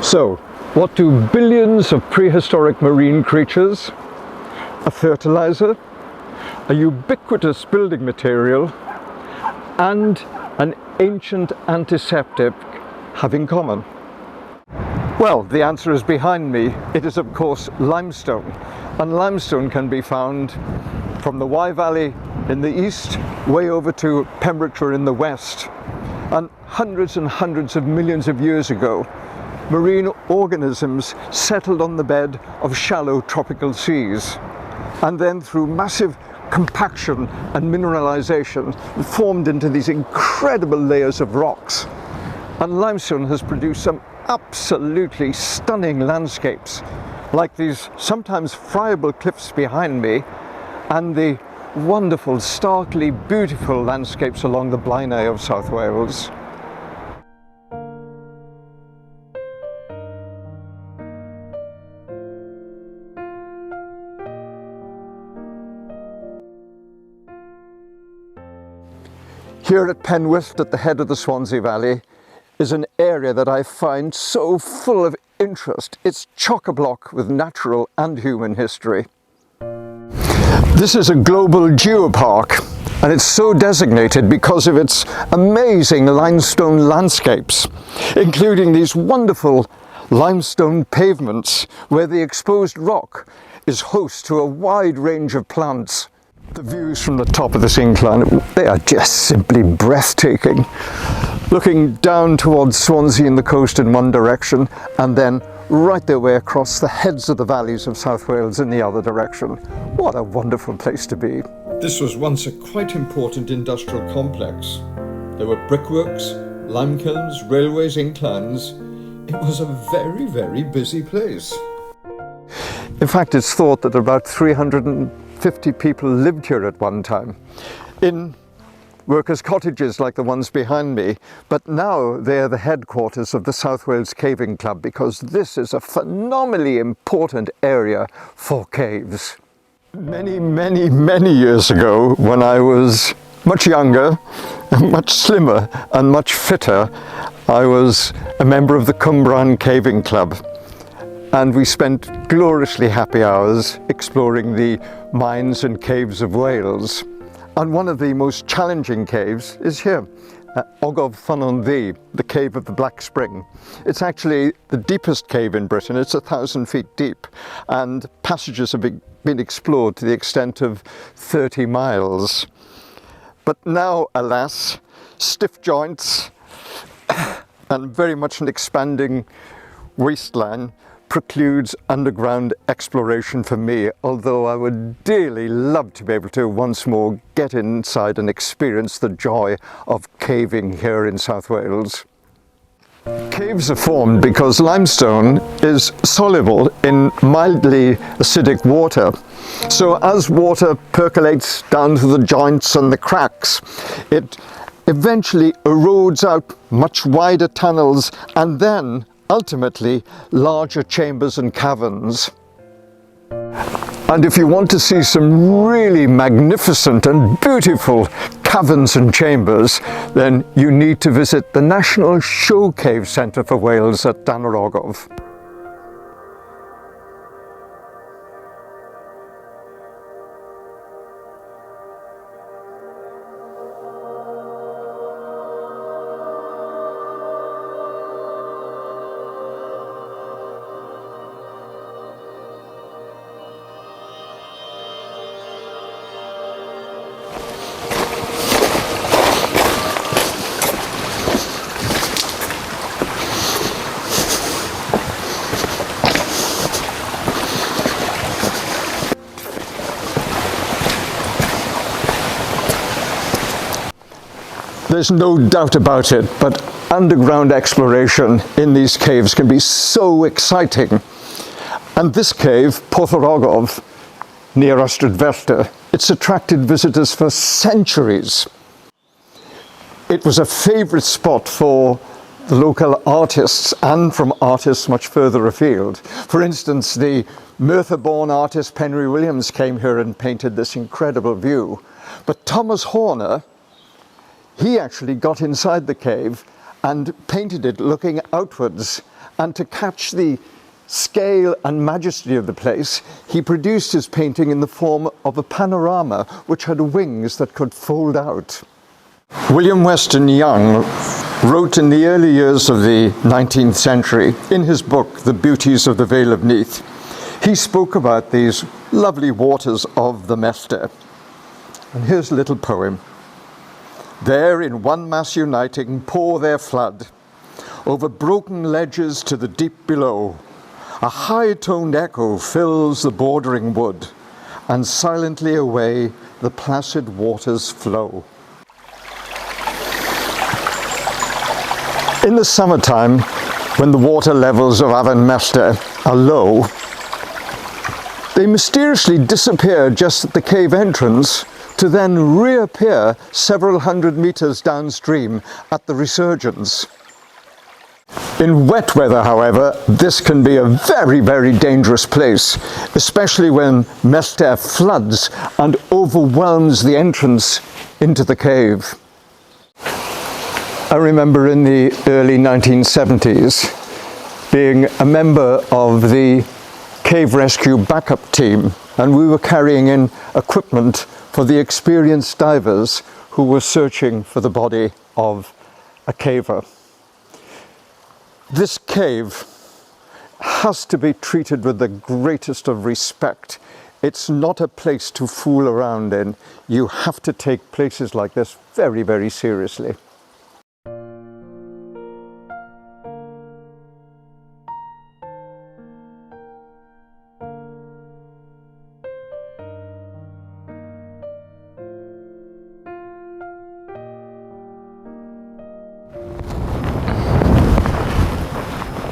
So, what do billions of prehistoric marine creatures, a fertilizer, a ubiquitous building material, and an ancient antiseptic have in common? Well, the answer is behind me. It is, of course, limestone. And limestone can be found from the Wye Valley in the east, way over to Pembrokeshire in the west. And hundreds of millions of years ago, marine organisms settled on the bed of shallow tropical seas. And then through massive compaction and mineralization, formed into these incredible layers of rocks. And limestone has produced some absolutely stunning landscapes, like these sometimes friable cliffs behind me, and the wonderful, starkly beautiful landscapes along the Blaenau of South Wales. Here at Penwith, at the head of the Swansea Valley, is an area that I find so full of interest. It's chock-a-block with natural and human history. This is a global geopark, and it's so designated because of its amazing limestone landscapes, including these wonderful limestone pavements where the exposed rock is host to a wide range of plants. The views from the top of this incline, they are just simply breathtaking. Looking down towards Swansea and the coast in one direction, and then right their way across the heads of the valleys of South Wales in the other direction. What a wonderful place to be. This was once a quite important industrial complex. There were brickworks, lime kilns, railways, inclines. It was a very busy place. In fact, it's thought that about 350 people lived here at one time, in workers' cottages like the ones behind me, but now they're the headquarters of the South Wales Caving Club, because this is a phenomenally important area for caves. Many years ago, when I was much younger, much slimmer and much fitter, I was a member of the Cwmbran Caving Club. And we spent gloriously happy hours exploring the mines and caves of Wales. And one of the most challenging caves is here, Ogof Ffynnon Ddu, the cave of the Black Spring. It's actually the deepest cave in Britain. It's 1,000 feet deep, and passages have been explored to the extent of 30 miles. But now, alas, stiff joints and very much an expanding wasteland precludes underground exploration for me, although I would dearly love to be able to once more get inside and experience the joy of caving here in South Wales. Caves are formed because limestone is soluble in mildly acidic water. So as water percolates down through the joints and the cracks, it eventually erodes out much wider tunnels and then ultimately larger chambers and caverns. And if you want to see some really magnificent and beautiful caverns and chambers, then you need to visit the National Show Cave Centre for Wales at Ogof. There's no doubt about it, but underground exploration in these caves can be so exciting. And this cave, Porthor Ogof, near Ystrad, it's attracted visitors for centuries. It was a favourite spot for the local artists and from artists much further afield. For instance, the Merthyr-born artist Penry Williams came here and painted this incredible view. But Thomas Horner, he actually got inside the cave and painted it looking outwards. And to catch the scale and majesty of the place, he produced his painting in the form of a panorama which had wings that could fold out. William Weston Young wrote in the early years of the 19th century, in his book, The Beauties of the Vale of Neath, he spoke about these lovely waters of the Mester. And here's a little poem. There in one mass uniting pour their flood, over broken ledges to the deep below. A high-toned echo fills the bordering wood, and silently away the placid waters flow. In the summertime, when the water levels of Avon Mester are low, they mysteriously disappear just at the cave entrance to then reappear several hundred meters downstream at the resurgence. In wet weather, however, this can be a very, very dangerous place, especially when Mester floods and overwhelms the entrance into the cave. I remember in the early 1970s being a member of the cave rescue backup team, and we were carrying in equipment for the experienced divers who were searching for the body of a caver. This cave has to be treated with the greatest of respect. It's not a place to fool around in. You have to take places like this very, very seriously.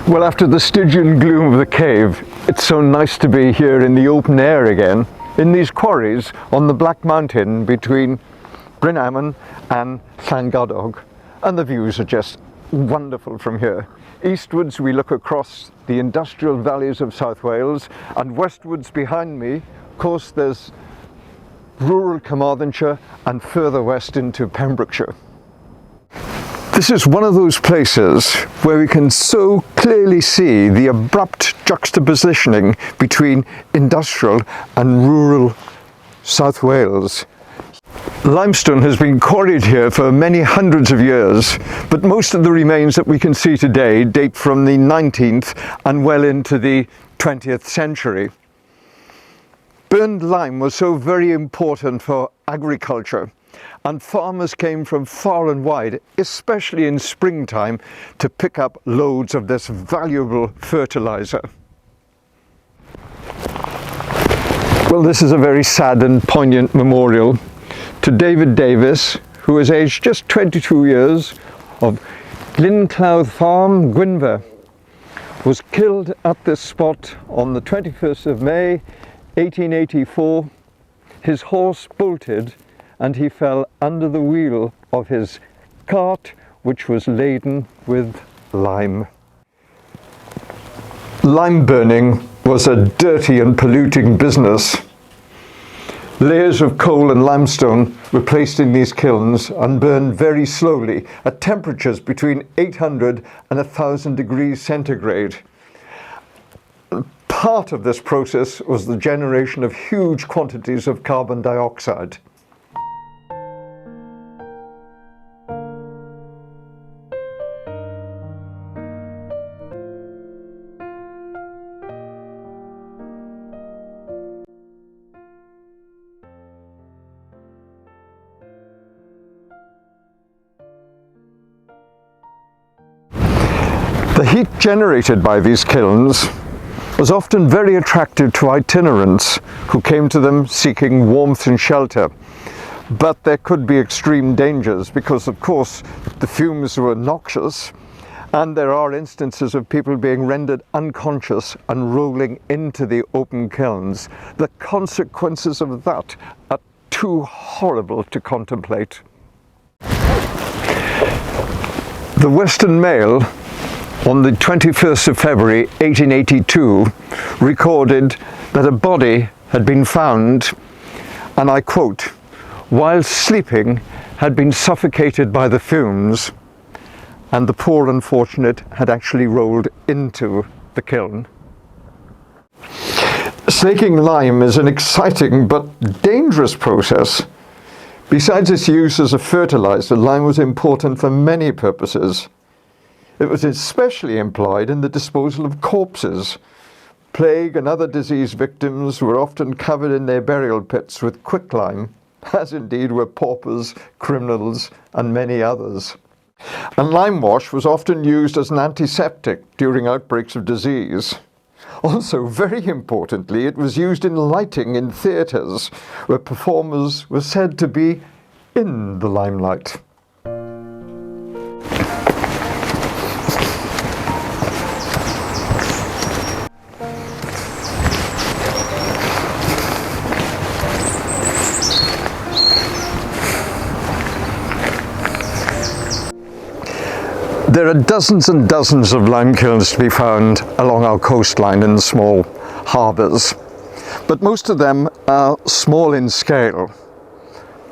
Well, after the Stygian gloom of the cave, it's so nice to be here in the open air again, in these quarries on the Black Mountain between Bryn Aman and Llangadog, and the views are just wonderful from here. Eastwards we look across the industrial valleys of South Wales, and westwards behind me, of course, there's rural Carmarthenshire and further west into Pembrokeshire. This is one of those places where we can so clearly see the abrupt juxtapositioning between industrial and rural South Wales. Limestone has been quarried here for many hundreds of years, but most of the remains that we can see today date from the 19th and well into the 20th century. Burned lime was so very important for agriculture, and farmers came from far and wide, especially in springtime, to pick up loads of this valuable fertilizer. Well, this is a very sad and poignant memorial to David Davis, who is aged just 22 years, of Glynclouth Farm, Gwynfer, was killed at this spot on the 21st of May 1884. His horse bolted and he fell under the wheel of his cart, which was laden with lime. Lime burning was a dirty and polluting business. Layers of coal and limestone were placed in these kilns and burned very slowly at temperatures between 800 and 1000 degrees centigrade. Part of this process was the generation of huge quantities of carbon dioxide. The heat generated by these kilns was often very attractive to itinerants who came to them seeking warmth and shelter. But there could be extreme dangers because, of course, the fumes were noxious, and there are instances of people being rendered unconscious and rolling into the open kilns. The consequences of that are too horrible to contemplate. The Western Mail on the 21st of February 1882 recorded that a body had been found, and I quote, "while sleeping had been suffocated by the fumes and the poor unfortunate had actually rolled into the kiln. Slaking lime is an exciting but dangerous process. Besides its use as a fertilizer, lime was important for many purposes. It was especially employed in the disposal of corpses. Plague and other disease victims were often covered in their burial pits with quicklime, as indeed were paupers, criminals, and many others. And lime wash was often used as an antiseptic during outbreaks of disease. Also, very importantly, it was used in lighting in theatres, where performers were said to be in the limelight. There are dozens and dozens of lime kilns to be found along our coastline in small harbours, but most of them are small in scale.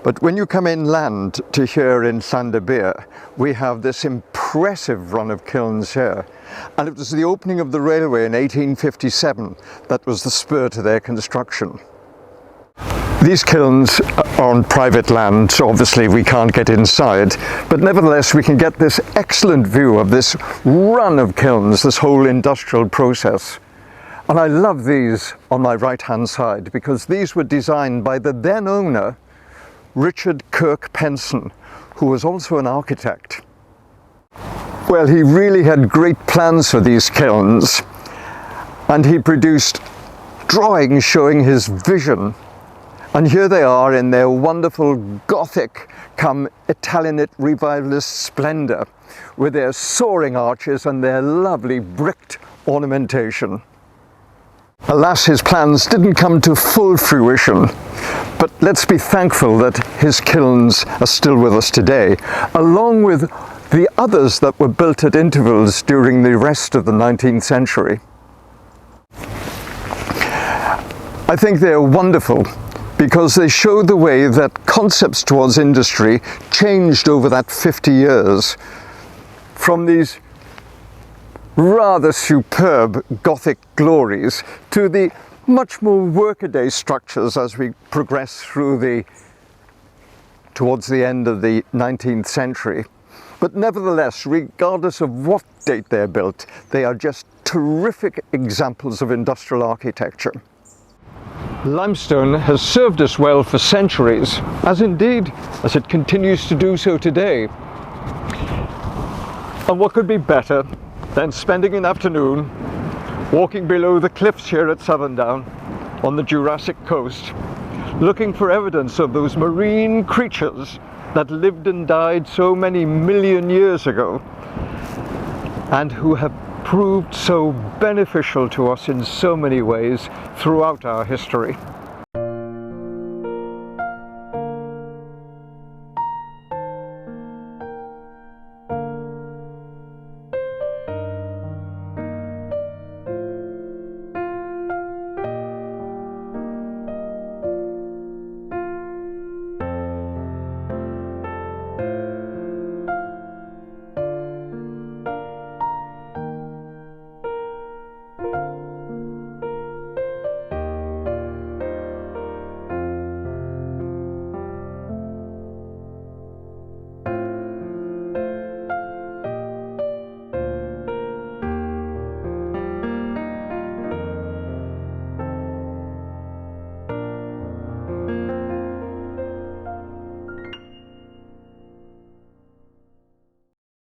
But when you come inland to here in Llanderbeer, we have this impressive run of kilns here, and it was the opening of the railway in 1857 that was the spur to their construction. These kilns are on private land, so obviously we can't get inside, but nevertheless we can get this excellent view of this run of kilns, this whole industrial process. And I love these on my right hand side because these were designed by the then owner, Richard Kirk Penson, who was also an architect. Well, he really had great plans for these kilns, and he produced drawings showing his vision. And here they are in their wonderful Gothic come Italianate revivalist splendour, with their soaring arches and their lovely bricked ornamentation. Alas, his plans didn't come to full fruition, but let's be thankful that his kilns are still with us today, along with the others that were built at intervals during the rest of the 19th century. I think they're wonderful, because they show the way that concepts towards industry changed over that 50 years, from these rather superb Gothic glories to the much more workaday structures as we progress through towards the end of the 19th century. But nevertheless, regardless of what date they're built, they are just terrific examples of industrial architecture. Limestone has served us well for centuries, as it continues to do so today. And what could be better than spending an afternoon walking below the cliffs here at Southerndown on the Jurassic coast, looking for evidence of those marine creatures that lived and died so many million years ago, and who have proved so beneficial to us in so many ways throughout our history.